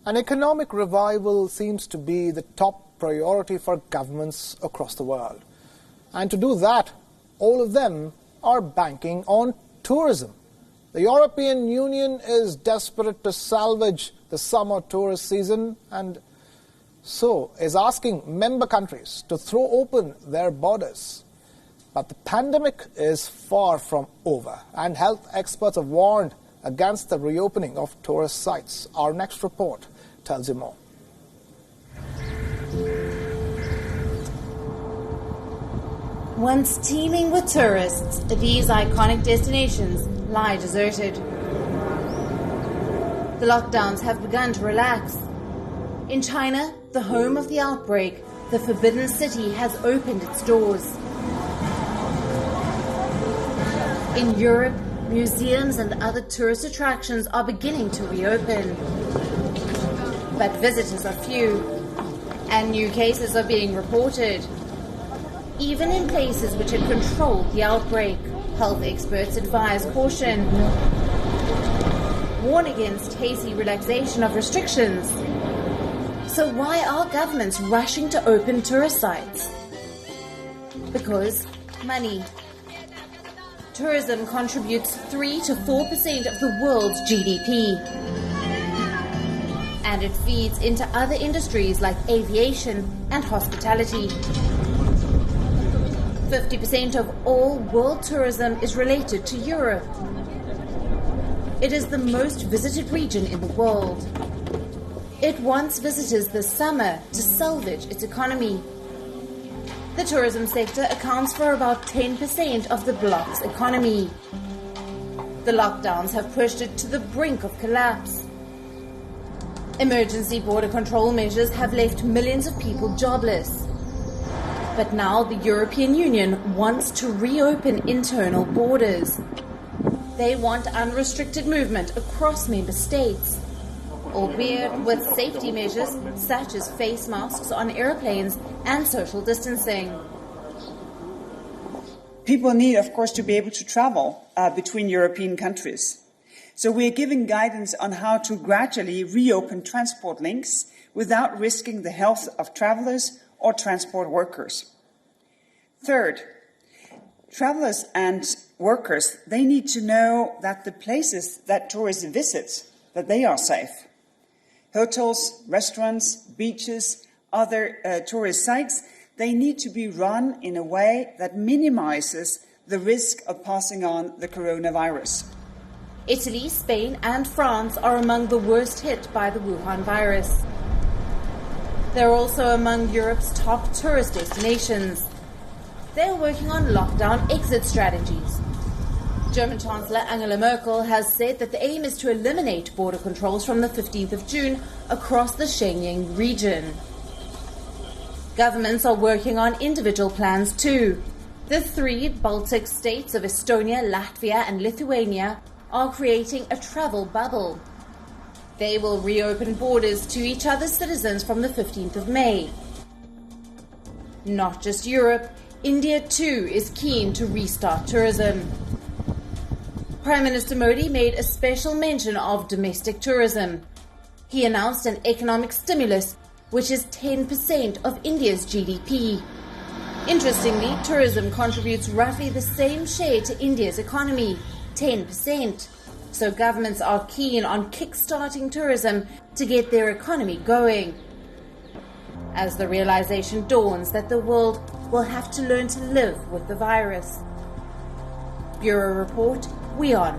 An economic revival seems to be the top priority for governments across the world. And to do that, all of them are banking on tourism. The European Union is desperate to salvage the summer tourist season and so is asking member countries to throw open their borders. But the pandemic is far from over, and health experts have warned against the reopening of tourist sites. Our next report tells you more. Once teeming with tourists, these iconic destinations lie deserted. The lockdowns have begun to relax. In China, the home of the outbreak, the Forbidden City has opened its doors. In Europe, museums and other tourist attractions are beginning to reopen. But visitors are few, and new cases are being reported. Even in places which had controlled the outbreak, health experts advise caution. Warn against hasty relaxation of restrictions. So why are governments rushing to open tourist sites? Because money. Tourism contributes 3 to 4% of the world's GDP. And it feeds into other industries like aviation and hospitality. 50% of all world tourism is related to Europe. It is the most visited region in the world. It wants visitors this summer to salvage its economy. The tourism sector accounts for about 10% of the bloc's economy. The lockdowns have pushed it to the brink of collapse. Emergency border control measures have left millions of people jobless. But now the European Union wants to reopen internal borders. They want unrestricted movement across member states, albeit with safety measures such as face masks on airplanes and social distancing. People need, of course, to be able to travel between European countries. So we are giving guidance on how to gradually reopen transport links without risking the health of travelers or transport workers. Third, travelers and workers, they need to know that the places that tourists visit, that they are safe. Hotels, restaurants, beaches, other tourist sites, they need to be run in a way that minimizes the risk of passing on the coronavirus. Italy, Spain and France are among the worst hit by the Wuhan virus. They're also among Europe's top tourist destinations. They're working on lockdown exit strategies. German Chancellor Angela Merkel has said that the aim is to eliminate border controls from the 15th of June across the Schengen region. Governments are working on individual plans too. The 3 Baltic states of Estonia, Latvia and Lithuania are creating a travel bubble. They will reopen borders to each other's citizens from the 15th of May. Not just Europe, India too is keen to restart tourism. Prime Minister Modi made a special mention of domestic tourism. He announced an economic stimulus, which is 10% of India's GDP. Interestingly, tourism contributes roughly the same share to India's economy, 10%. So governments are keen on kick-starting tourism to get their economy going. As the realization dawns that the world will have to learn to live with the virus. Bureau Report, WION.